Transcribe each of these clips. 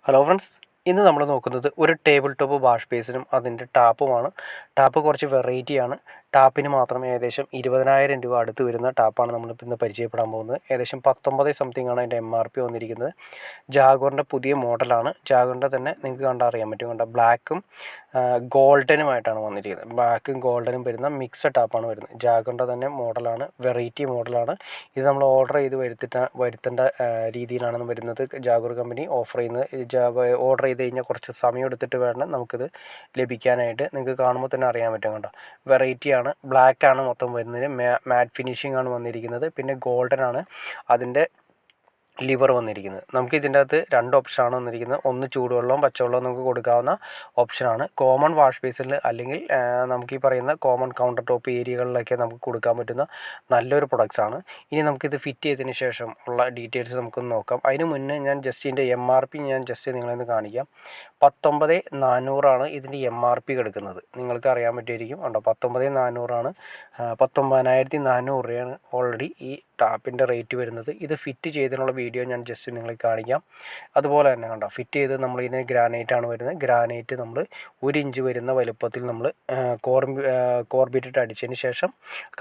Hello friends, ഇന്ന് നമ്മൾ നോക്കുന്നത് ഒരു ടേബിൾ ടോപ്പ് വാഷ് ബേസിനും അതിൻ്റെ ടാപ്പുമാണ്. ടാപ്പ് കുറച്ച് വെറൈറ്റിയാണ്. ടാപ്പിന് മാത്രം ഏകദേശം 20,000 രൂപ അടുത്ത് വരുന്ന ടാപ്പാണ് നമ്മളിപ്പോൾ ഇന്ന് പരിചയപ്പെടാൻ പോകുന്നത്. ഏകദേശം 19 സംതിങ് ആണ് അതിൻ്റെ MRP വന്നിരിക്കുന്നത്. ജാഗോറിൻ്റെ പുതിയ മോഡലാണ്. ജാഗോറിൻ്റെ തന്നെ നിങ്ങൾക്ക് കണ്ടാൽ അറിയാൻ പറ്റും. ബ്ലാക്കും ഗോൾഡനുമായിട്ടാണ് വന്നിരിക്കുന്നത്. ബ്ലാക്കും ഗോൾഡനും വരുന്ന മിക്സഡ് ടാപ്പാണ് വരുന്നത്. ജാഗോറിൻ്റെ തന്നെ മോഡലാണ്, വെറൈറ്റി മോഡലാണ്. ഇത് നമ്മൾ ഓർഡർ ചെയ്ത് വരുത്തേണ്ട രീതിയിലാണ് വരുന്നത്. ജാഗോർ കമ്പനി ഓഫർ ചെയ്യുന്നത്. ഓർഡർ ചെയ്ത് കഴിഞ്ഞാൽ കുറച്ച് സമയം എടുത്തിട്ട് വേണം നമുക്കിത് ലഭിക്കാനായിട്ട്. നിങ്ങൾക്ക് കാണുമ്പോൾ തന്നെ അറിയാൻ പറ്റും. കണ്ടോ, വെറൈറ്റിയാണ്. ബ്ലാക്കാണ് മൊത്തം വരുന്നത്. മാറ്റ് ഫിനിഷിംഗ് ആണ് വന്നിരിക്കുന്നത്. പിന്നെ ഗോൾഡൻ ആണ് അതിൻ്റെ ലിവർ വന്നിരിക്കുന്നത്. നമുക്ക് ഇതിൻ്റെ അകത്ത് രണ്ട് ഓപ്ഷനാണ് വന്നിരിക്കുന്നത്. ഒന്ന് ചൂടുവെള്ളവും പച്ചവെള്ളവും നമുക്ക് കൊടുക്കാവുന്ന ഓപ്ഷനാണ്. കോമൺ വാഷ് ബേസിൽ അല്ലെങ്കിൽ നമുക്ക് ഈ പറയുന്ന കോമൺ കൗണ്ടർ ടോപ്പ് ഏരിയകളിലൊക്കെ നമുക്ക് കൊടുക്കാൻ പറ്റുന്ന നല്ലൊരു പ്രൊഡക്ട്സാണ്. ഇനി നമുക്കിത് ഫിറ്റ് ചെയ്തതിന് ശേഷം ഉള്ള ഡീറ്റെയിൽസ് നമുക്കൊന്ന് നോക്കാം. അതിന് മുന്നേ ഞാൻ ജസ്റ്റ് ഇതിൻ്റെ MRP ഞാൻ ജസ്റ്റ് നിങ്ങളെന്ന് കാണിക്കാം. 19,400 ഇതിൻ്റെ MRP കിടക്കുന്നത്. നിങ്ങൾക്ക് അറിയാൻ പറ്റുമായിരിക്കും. ഉണ്ടോ, 19,400 19,400 രൂപയാണ് ഓൾറെഡി ഈ ടാപ്പിൻ്റെ റേറ്റ് വരുന്നത്. ഇത് ഫിറ്റ് ചെയ്തതിനുള്ള വീഡിയോ ഞാൻ ജസ്റ്റ് നിങ്ങളെ കാണിക്കാം. അതുപോലെ തന്നെ കണ്ടോ, ഫിറ്റ് ചെയ്ത് നമ്മളിതിന് ഗ്രാനൈറ്റ് ആണ് വരുന്നത്. ഗ്രാനൈറ്റ് നമ്മൾ 1 ഇഞ്ച് വരുന്ന വലുപ്പത്തിൽ നമ്മൾ കോർബിറ്റിട്ട് അടിച്ചതിന് ശേഷം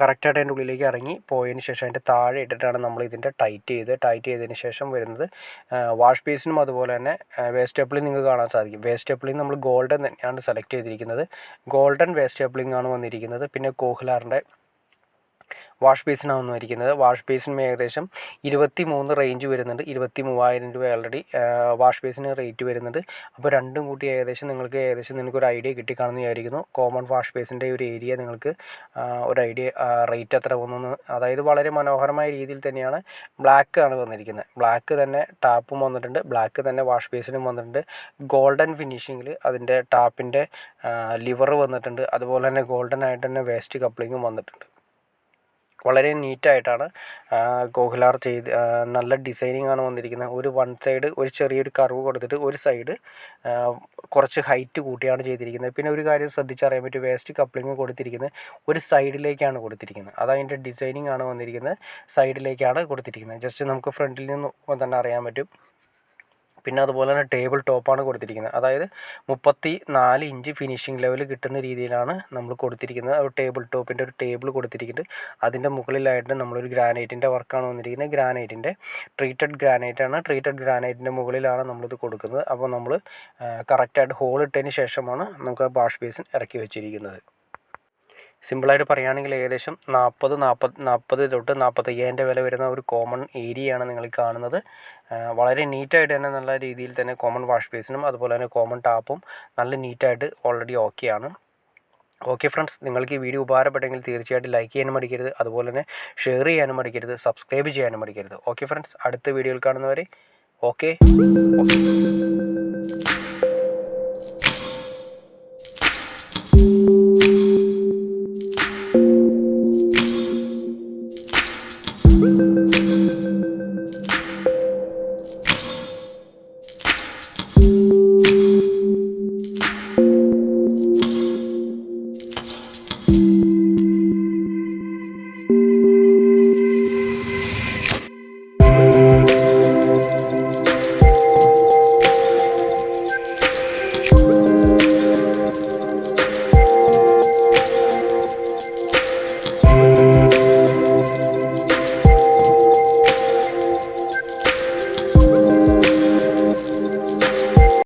കറക്റ്റായിട്ട് അതിൻ്റെ ഉള്ളിലേക്ക് ഇറങ്ങി പോയതിന് ശേഷം അതിൻ്റെ താഴെ ഇട്ടിട്ടാണ് നമ്മൾ ഇതിൻ്റെ ടൈറ്റ് ചെയ്തതിന് ശേഷം വരുന്നത്. വാഷ് ബേസിനും അതുപോലെ തന്നെ വേസ്റ്റ് സ്റ്റെപ്പിളിൽ നിങ്ങൾക്ക് കാണാൻ സാധിക്കും. വേസ്റ്റ് സ്റ്റെപ്പിളിൽ നമ്മൾ ഗോൾഡൻ തന്നെയാണ് സെലക്ട് ചെയ്തിരിക്കുന്നത്. ഗോൾഡൻ വേസ്റ്റ് സ്റ്റെപ്പിളിംഗ് ആണ് വന്നിരിക്കുന്നത്. പിന്നെ കോഹ്ലാറിൻ്റെ വാഷ് ബേസിനാണ് വന്നിരിക്കുന്നത്. വാഷ് ബേസിന് ഏകദേശം 23 റേഞ്ച് വരുന്നുണ്ട്. 23,000 രൂപ ഓൾറെഡി വാഷ് ബേസിന് റേറ്റ് വരുന്നുണ്ട്. അപ്പോൾ രണ്ടും കൂട്ടി നിങ്ങൾക്കൊരു ഐഡിയ കിട്ടിക്കാണെന്ന് വിചാരിക്കുന്നു. കോമൺ വാഷ് ബേസിൻ്റെ ഒരു ഏരിയ നിങ്ങൾക്ക് ഒരു ഐഡിയ റേറ്റ് എത്ര പോകുന്നു. അതായത് വളരെ മനോഹരമായ രീതിയിൽ തന്നെയാണ്. ബ്ലാക്ക് ആണ് വന്നിരിക്കുന്നത്. ബ്ലാക്ക് തന്നെ ടാപ്പും വന്നിട്ടുണ്ട്, ബ്ലാക്ക് തന്നെ വാഷ് ബേസിനും വന്നിട്ടുണ്ട്. ഗോൾഡൻ ഫിനിഷിങ്ങിൽ അതിൻ്റെ ടാപ്പിൻ്റെ ലിവർ വന്നിട്ടുണ്ട്. അതുപോലെ തന്നെ ഗോൾഡൻ ആയിട്ട് തന്നെ വേസ്റ്റ് കപ്ലിങ്ങും വന്നിട്ടുണ്ട്. വളരെ നീറ്റായിട്ടാണ് കോഹ്ലാർ നല്ല ഡിസൈനിങ് ആണ് വന്നിരിക്കുന്നത്. ഒരു വൺ സൈഡ് ഒരു ചെറിയൊരു കർവ് കൊടുത്തിട്ട് ഒരു സൈഡ് കുറച്ച് ഹൈറ്റ് കൂട്ടിയാണ് ചെയ്തിരിക്കുന്നത്. പിന്നെ ഒരു കാര്യം ശ്രദ്ധിച്ചറിയാൻ പറ്റും, വേസ്റ്റ് കപ്ലിങ് കൊടുത്തിരിക്കുന്നത് ഒരു സൈഡിലേക്കാണ് കൊടുത്തിരിക്കുന്നത്. അതതിൻ്റെ ഡിസൈനിങ് ആണ് വന്നിരിക്കുന്നത്, സൈഡിലേക്കാണ് കൊടുത്തിരിക്കുന്നത്. ജസ്റ്റ് നമുക്ക് ഫ്രണ്ടിൽ നിന്ന് നോക്കുമ്പോൾ തന്നെ അറിയാൻ പറ്റും. പിന്നെ അതുപോലെ തന്നെ ടേബിൾ ടോപ്പാണ് കൊടുത്തിരിക്കുന്നത്. അതായത് 34 ഇഞ്ച് ഫിനിഷിംഗ് ലെവൽ കിട്ടുന്ന രീതിയിലാണ് നമ്മൾ കൊടുത്തിരിക്കുന്നത്. ഒരു ടേബിൾ ടോപ്പിൻ്റെ ഒരു ടേബിൾ കൊടുത്തിരിക്കുന്നുണ്ട്. അതിൻ്റെ മുകളിലായിട്ട് നമ്മളൊരു ഗ്രാനൈറ്റിൻ്റെ വർക്കാണ് വന്നിരിക്കുന്നത്. ഗ്രാനൈറ്റിൻ്റെ ട്രീറ്റഡ് ഗ്രാനൈറ്റിൻ്റെ മുകളിലാണ് നമ്മളിത് കൊടുക്കുന്നത്. അപ്പോൾ നമ്മൾ കറക്റ്റായിട്ട് ഹോൾ ഇട്ടതിന് ശേഷമാണ് നമുക്ക് വാഷ് ബേസിൻ ഇറക്കി വെച്ചിരിക്കുന്നത്. സിമ്പിളായിട്ട് പറയുകയാണെങ്കിൽ ഏകദേശം 40 തൊട്ട് 45,000 വില വരുന്ന ഒരു കോമൺ ഏരിയയാണ് നിങ്ങൾ കാണുന്നത്. വളരെ നീറ്റായിട്ട് തന്നെ നല്ല രീതിയിൽ തന്നെ കോമൺ വാഷ് ബേസിനും അതുപോലെ തന്നെ കോമൺ ടാപ്പും നല്ല നീറ്റായിട്ട് ഓൾറെഡി ഓക്കെയാണ്. ഓക്കെ ഫ്രണ്ട്സ്, നിങ്ങൾക്ക് ഈ വീഡിയോ ഉപകാരപ്പെട്ടെങ്കിൽ തീർച്ചയായിട്ടും ലൈക്ക് ചെയ്യാനും മടിക്കരുത്. അതുപോലെ തന്നെ ഷെയർ ചെയ്യാനും മടിക്കരുത്, സബ്സ്ക്രൈബ് ചെയ്യാനും മടിക്കരുത്. ഓക്കെ ഫ്രണ്ട്സ്, അടുത്ത വീഡിയോയിൽ കാണുന്നവരെ ഓക്കെ.